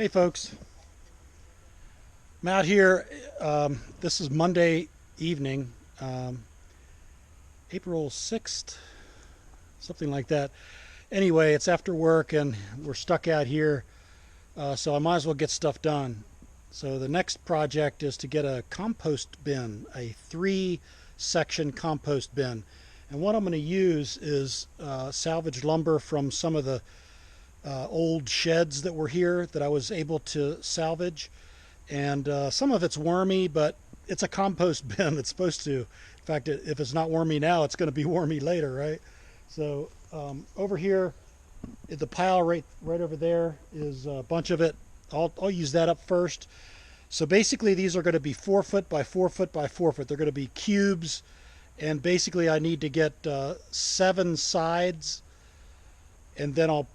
Hey folks, I'm out here. This is Monday evening, April 6th, something like that. Anyway, it's after work and we're stuck out here, so I might as well get stuff done. So the next project is to get a compost bin, a 3-section compost bin. And what I'm going to use is salvaged lumber from some of the old sheds that were here that I was able to salvage. And some of it's wormy, but it's a compost bin. It's supposed to. In fact, if it's not wormy now, it's going to be wormy later, right? So over here, the pile right over there is a bunch of it. I'll use that up first. So basically, these are going to be 4 foot by 4 foot by 4 foot. They're going to be cubes, and basically, I need to get 7 sides, and then I'll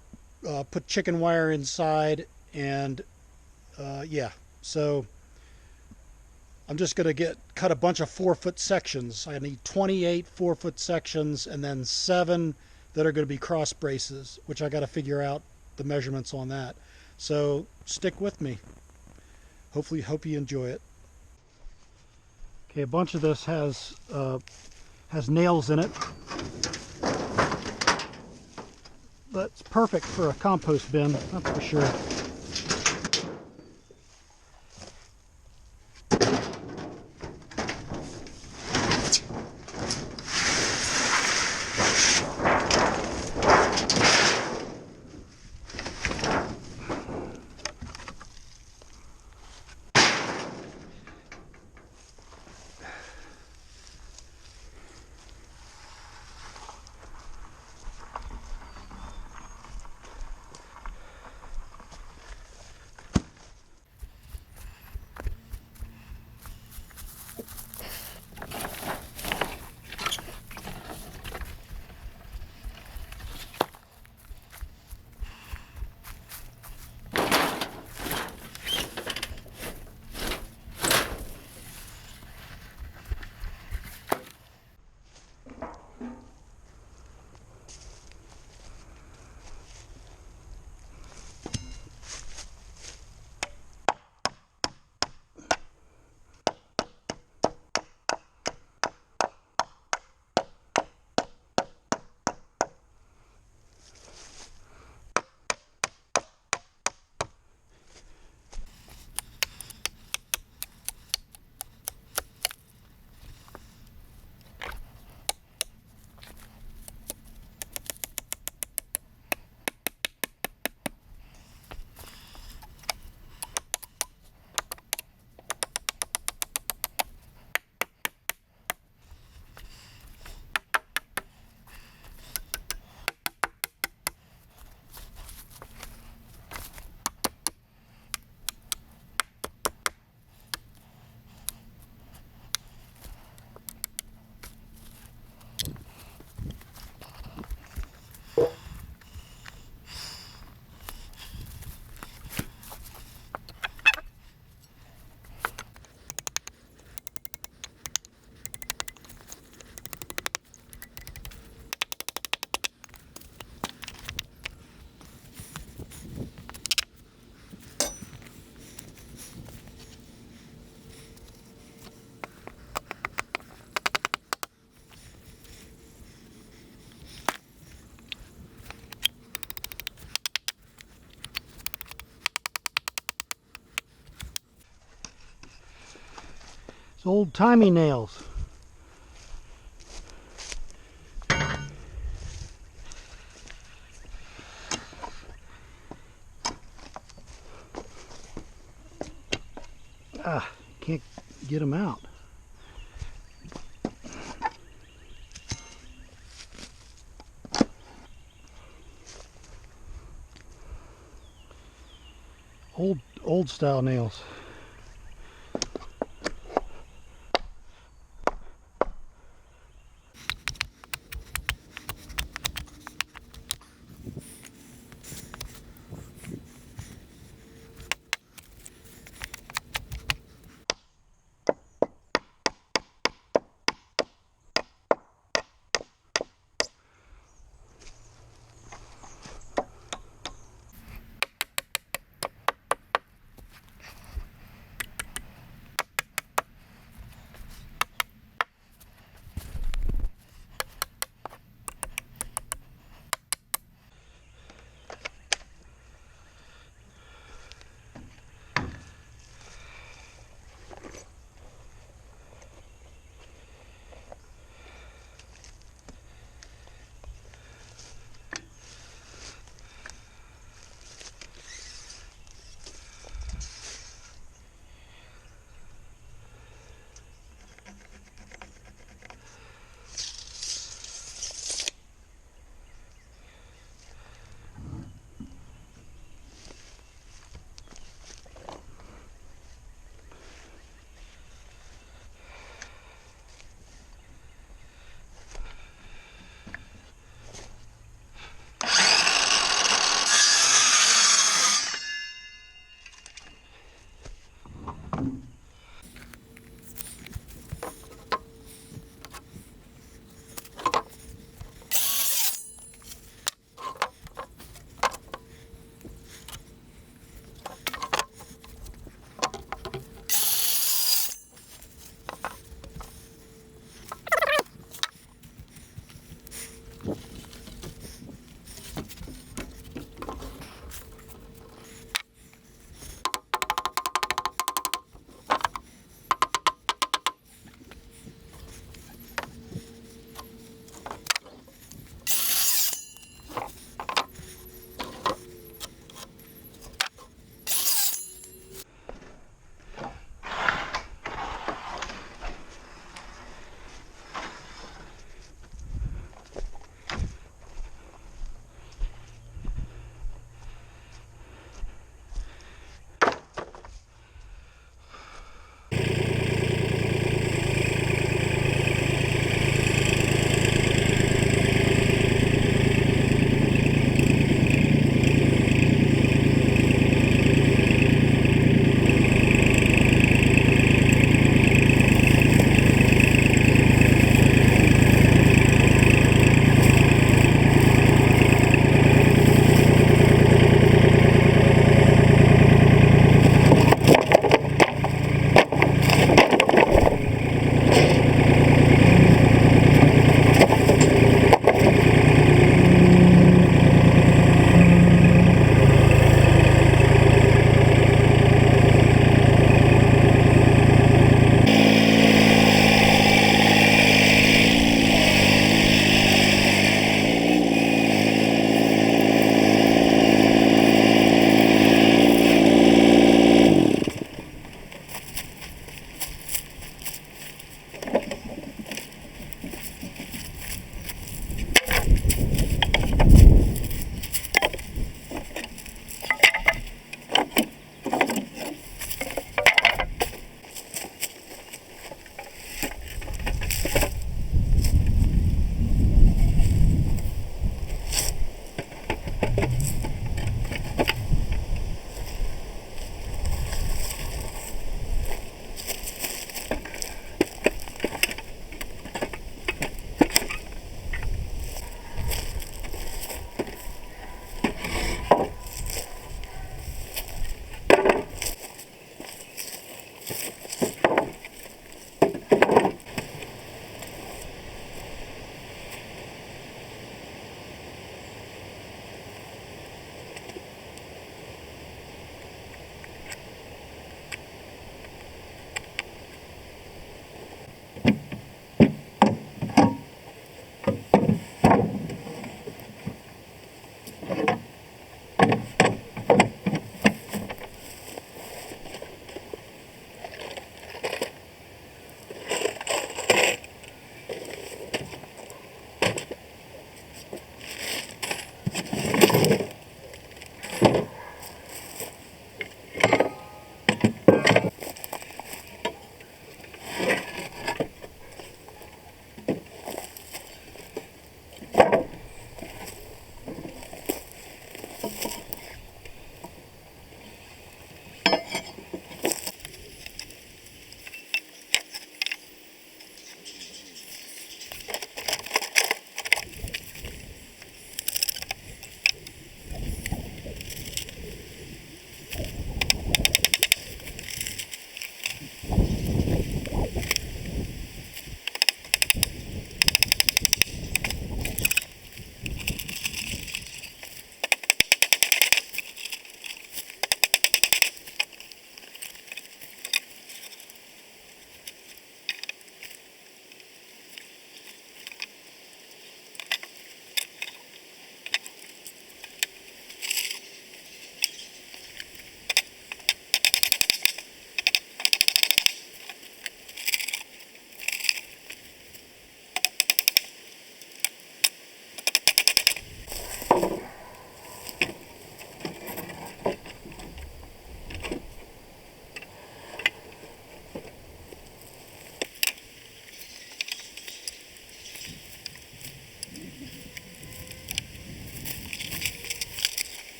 put chicken wire inside, and yeah. So I'm just going to cut a bunch of 4-foot sections. I need 28 4-foot sections and then 7 that are going to be cross braces, which I got to figure out the measurements on that. So stick with me. Hope you enjoy it. Okay, a bunch of this has nails in it. That's perfect for a compost bin, that's for sure. It's old-timey nails. Can't get them out. Old style nails.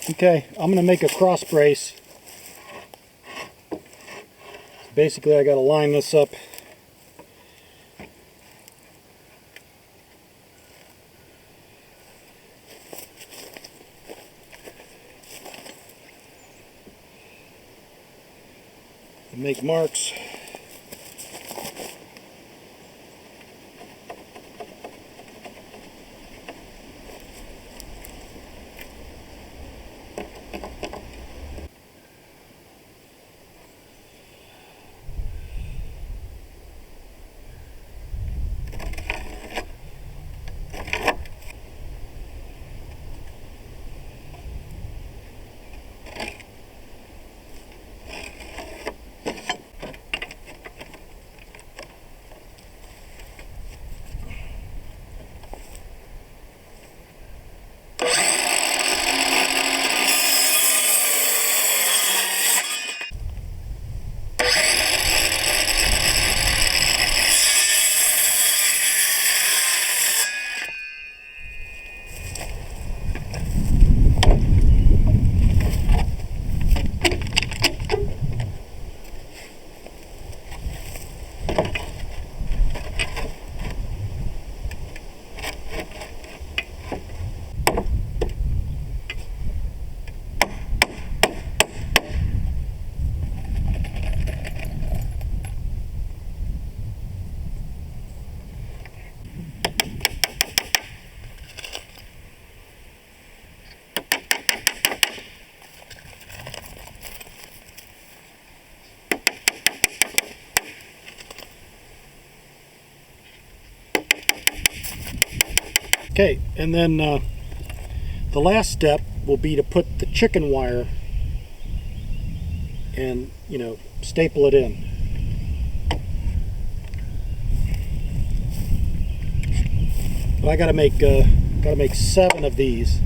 Okay, I'm going to make a cross brace. Basically, I got to line this up. And make marks. Okay, and then the last step will be to put the chicken wire and, you know, staple it in. But I gotta make 7 of these.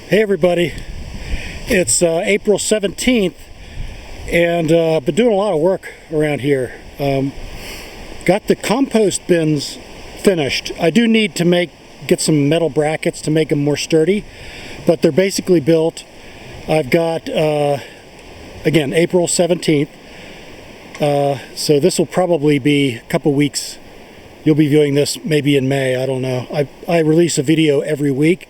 Hey everybody, it's April 17th and been doing a lot of work around here. Got the compost bins finished. I do need to get some metal brackets to make them more sturdy, but they're basically built. I've got, again, April 17th, so this will probably be a couple weeks. You'll be viewing this maybe in May, I don't know. I release a video every week.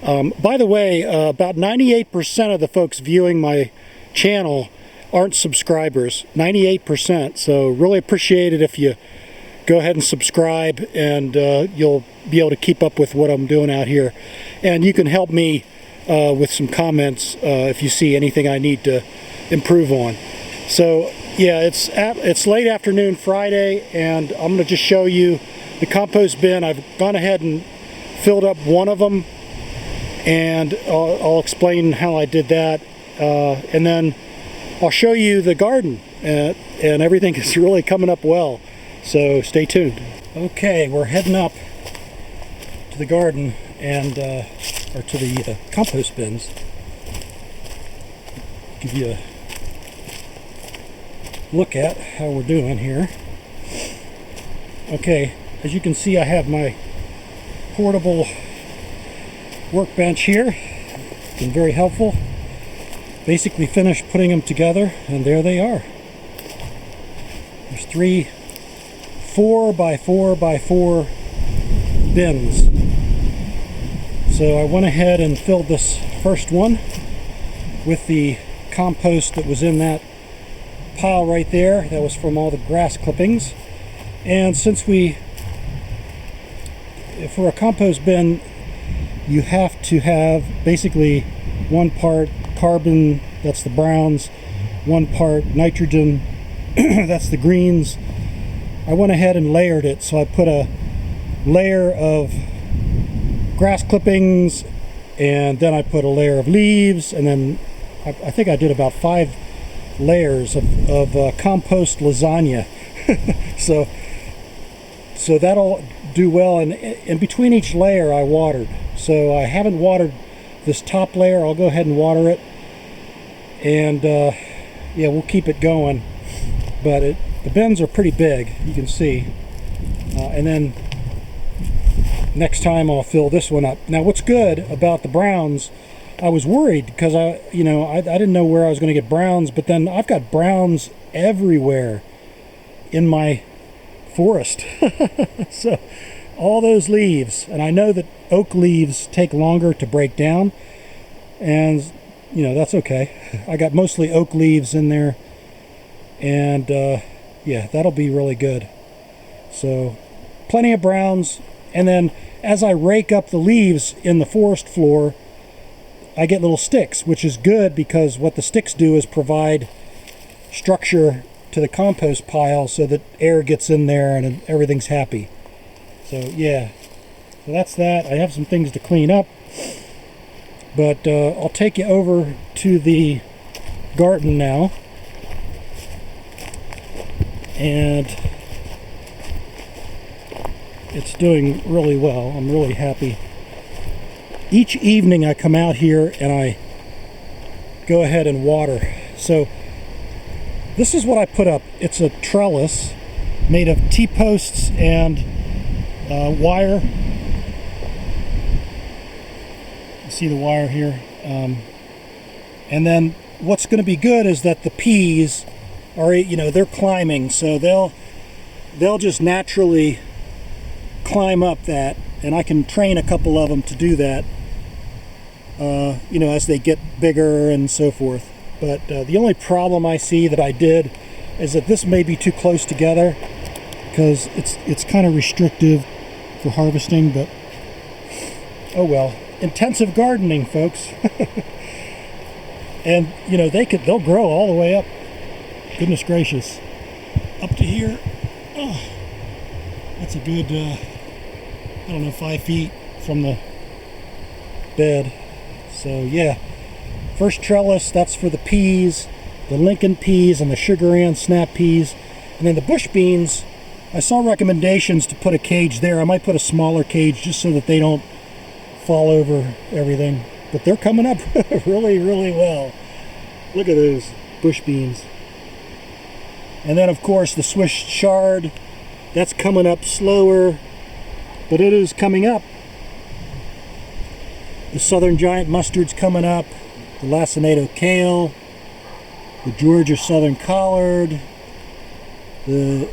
By the way, about 98% of the folks viewing my channel aren't subscribers, 98%. So really appreciate it if you go ahead and subscribe, and you'll be able to keep up with what I'm doing out here. And you can help me with some comments if you see anything I need to improve on. So Yeah, it's late afternoon Friday, and I'm going to just show you the compost bin. I've gone ahead and filled up one of them, and I'll explain how I did that, and then I'll show you the garden, and everything is really coming up well, so stay tuned. Okay, we're heading up to the garden, and or to the compost bins. Give you a look at how we're doing here. Okay, as you can see, I have my portable workbench here. Been very helpful. Basically finished putting them together, and there they are. There's 3 4x4x4 bins. So I went ahead and filled this first one with the compost that was in that pile right there. That was from all the grass clippings. And since for a compost bin, you have to have basically 1 part carbon, that's the browns, 1 part nitrogen, that's the greens. I went ahead and layered it, so I put a layer of grass clippings, and then I put a layer of leaves, and then I think I did about 5 layers of compost lasagna. so that'll do well, and between each layer I watered. So I haven't watered this top layer. I'll go ahead and water it, and yeah, we'll keep it going. But the bins are pretty big, you can see, and then next time I'll fill this one up. Now what's good about the browns, I was worried because I didn't know where I was going to get browns, but then I've got browns everywhere in my forest. So all those leaves, and I know that oak leaves take longer to break down, and that's okay. I got mostly oak leaves in there, and yeah, that'll be really good. So plenty of browns, and then as I rake up the leaves in the forest floor, I get little sticks, which is good because what the sticks do is provide structure to the compost pile so that air gets in there and everything's happy. So yeah, so that's that. I have some things to clean up, but I'll take you over to the garden now, and it's doing really well. I'm really happy. Each evening I come out here and I go ahead and water. So this is what I put up. It's a trellis made of T-posts and wire. You see the wire here. And then what's going to be good is that the peas are, they're climbing, so they'll just naturally climb up that, and I can train a couple of them to do that, as they get bigger and so forth. But the only problem I see that I did is that this may be too close together because it's kind of restrictive for harvesting, but oh well. Intensive gardening, folks. And they'll grow all the way up. Goodness gracious, up to here. Oh, that's a good 5 feet from the bed. So yeah, first trellis, that's for the peas, the Lincoln peas and the Sugar Ann snap peas. And then the bush beans, I saw recommendations to put a cage there. I might put a smaller cage just so that they don't fall over everything. But they're coming up really, really well. Look at those bush beans. And then of course the Swiss chard, that's coming up slower, but it is coming up. The southern giant mustard's coming up, the lacinato kale, the Georgia southern collard, the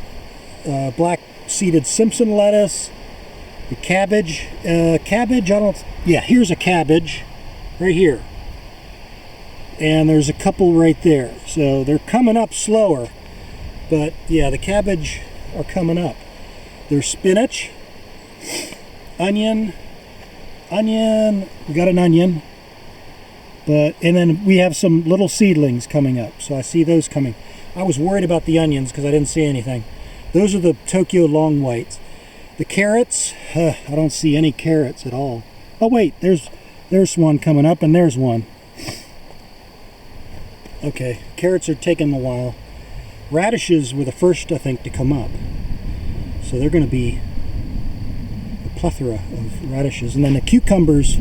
black seeded Simpson lettuce, the cabbage. Here's a cabbage right here. And there's a couple right there. So they're coming up slower. But yeah, the cabbage are coming up. There's spinach, onion, we got an onion, and then we have some little seedlings coming up. So I see those coming. I was worried about the onions because I didn't see anything. Those are the Tokyo long whites. The carrots, I don't see any carrots at all. Oh wait, there's one coming up, and there's one. Okay, carrots are taking a while. Radishes were the first, I think, to come up. So they're going to be a plethora of radishes. And then the cucumbers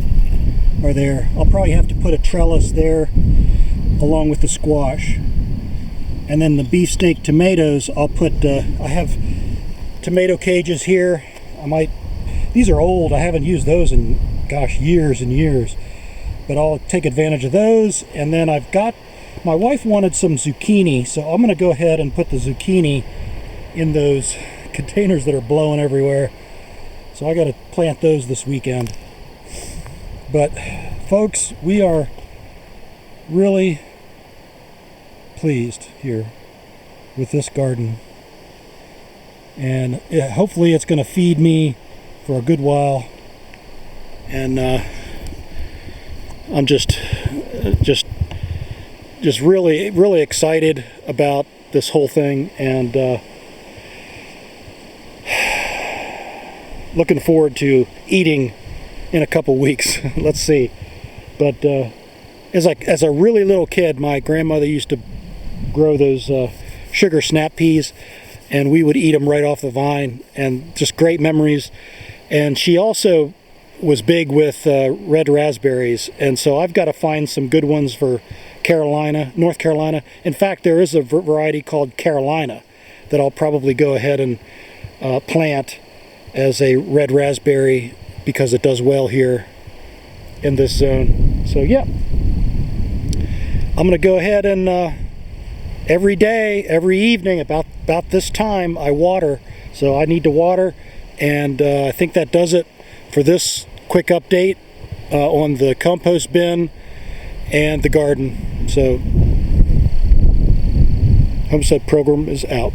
are there. I'll probably have to put a trellis there along with the squash. And then the beefsteak tomatoes, I'll put, I have tomato cages here. These are old, I haven't used those in, gosh, years and years. But I'll take advantage of those. And then my wife wanted some zucchini, so I'm going to go ahead and put the zucchini in those containers that are blowing everywhere. So I got to plant those this weekend. But folks, we are really pleased here with this garden, and hopefully it's going to feed me for a good while. And I'm just really excited about this whole thing, and looking forward to eating in a couple weeks. Let's see. But as a really little kid, my grandmother used to grow those sugar snap peas, and we would eat them right off the vine, and just great memories. And she also was big with red raspberries, and so I've got to find some good ones for North Carolina. In fact, there is a variety called Carolina that I'll probably go ahead and plant as a red raspberry because it does well here in this zone. So yeah, I'm going to go ahead and every day, every evening, about this time, I water. So I need to water, and I think that does it for this quick update on the compost bin and the garden. So Homestead Program is out.